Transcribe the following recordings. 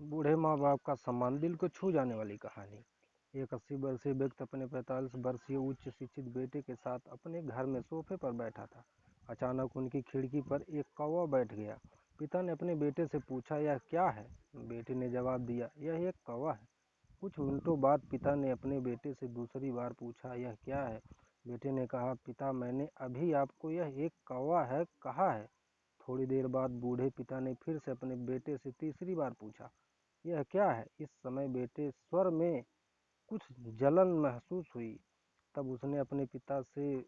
बूढ़े माँ बाप का सम्मान, दिल को छू जाने वाली कहानी। एक 80 वर्षीय व्यक्ति अपने 45 वर्षीय उच्च शिक्षित बेटे के साथ अपने घर में सोफे पर बैठा था। अचानक उनकी खिड़की पर एक कौवा बैठ गया। पिता ने अपने बेटे से पूछा, यह क्या है? बेटे ने जवाब दिया, यह एक कौवा है। कुछ मिनटों बाद पिता ने अपने बेटे से दूसरी बार पूछा, यह क्या है? बेटे ने कहा, पिता, मैंने अभी आपको यह एक कौवा है कहा है। थोड़ी देर बाद बूढ़े पिता ने फिर से अपने बेटे से तीसरी बार पूछा, यह क्या है? इस समय बेटे स्वर में कुछ जलन महसूस हुई। तब उसने अपने पिता से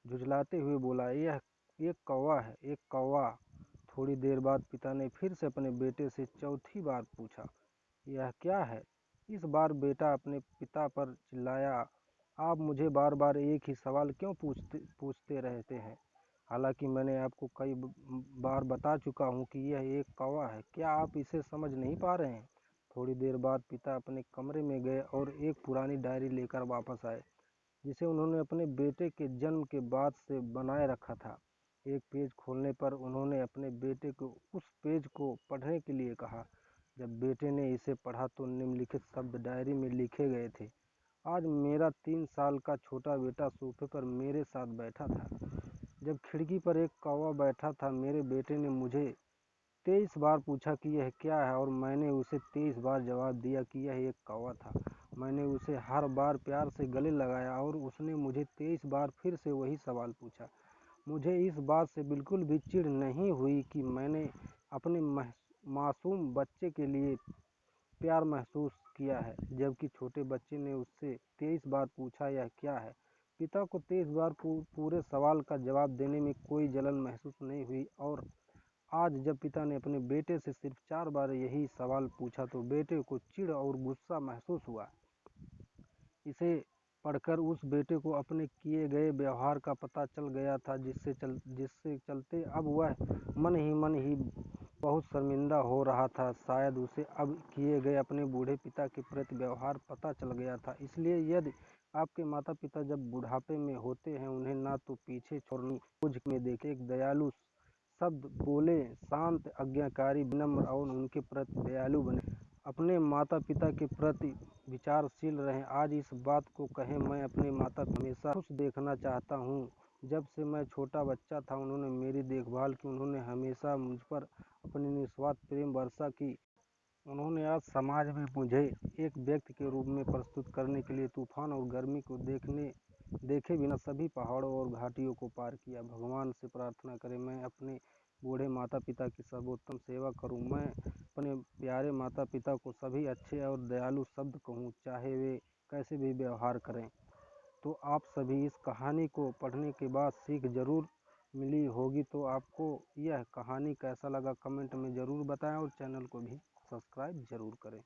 झुंझलाते हुए बोला, यह एक कौवा है, एक कौवा। थोड़ी देर बाद पिता ने फिर से अपने बेटे से चौथी बार पूछा, यह क्या है? इस बार बेटा अपने पिता पर चिल्लाया, आप मुझे बार बार एक ही सवाल क्यों पूछते रहते हैं? हालांकि मैंने आपको कई बार बता चुका हूँ कि यह एक कौवा है, क्या आप इसे समझ नहीं पा रहे हैं? थोड़ी देर बाद पिता अपने कमरे में गए और एक पुरानी डायरी लेकर वापस आए, जिसे उन्होंने अपने बेटे के जन्म के बाद से बनाए रखा था। एक पेज खोलने पर उन्होंने अपने बेटे को उस पेज को पढ़ने के लिए कहा। जब बेटे ने इसे पढ़ा तो निम्नलिखित शब्द डायरी में लिखे गए थे, आज मेरा 3 साल का छोटा बेटा सोफे पर मेरे साथ बैठा था। जब खिड़की पर एक कौवा बैठा था, मेरे बेटे ने मुझे 23 बार पूछा कि यह क्या है, और मैंने उसे 23 बार जवाब दिया कि यह एक कौवा था। मैंने उसे हर बार प्यार से गले लगाया और उसने मुझे 23 बार फिर से वही सवाल पूछा। मुझे इस बात से बिल्कुल भी चिढ़ नहीं हुई कि मैंने अपने मासूम बच्चे के लिए प्यार महसूस किया है, जबकि छोटे बच्चे ने उससे 23 बार पूछा, यह क्या है? पिता को 23 बार पूरे सवाल का जवाब देने में कोई जलन महसूस नहीं हुई, और आज जब पिता ने अपने बेटे से सिर्फ 4 बार यही सवाल पूछा तो बेटे को चिढ़ और गुस्सा महसूस हुआ। इसे पढ़कर उस बेटे को अपने किए गए व्यवहार का पता चल गया था, जिससे चलते अब वह मन ही बहुत शर्मिंदा हो रहा था। शायद उसे अब किए गए अपने बूढ़े पिता के प्रति व्यवहार पता चल गया था। इसलिए यदि आपके माता पिता जब बुढ़ापे में होते हैं, उन्हें ना तो पीछे छोड़नी खोज में देखें, एक दयालु शब्द बोले, शांत, आज्ञाकारी, विनम्र और उनके प्रति दयालु बने। अपने माता पिता के प्रति विचारशील रहें। आज इस बात को कहें, मैं अपने माता पिता हमेशा खुश देखना चाहता हूँ। जब से मैं छोटा बच्चा था उन्होंने मेरी देखभाल की, उन्होंने हमेशा मुझ पर अपनी निस्वार्थ प्रेम वर्षा की। उन्होंने आज समाज में मुझे एक व्यक्ति के रूप में प्रस्तुत करने के लिए तूफान और गर्मी को देखे बिना सभी पहाड़ों और घाटियों को पार किया। भगवान से प्रार्थना करें मैं अपने बूढ़े माता पिता की सर्वोत्तम सेवा करूं। मैं अपने प्यारे माता पिता को सभी अच्छे और दयालु शब्द कहूं, चाहे वे कैसे भी व्यवहार करें। तो आप सभी इस कहानी को पढ़ने के बाद सीख जरूर मिली होगी। तो आपको यह कहानी कैसा लगा कमेंट में ज़रूर बताएं, और चैनल को भी सब्सक्राइब ज़रूर करें।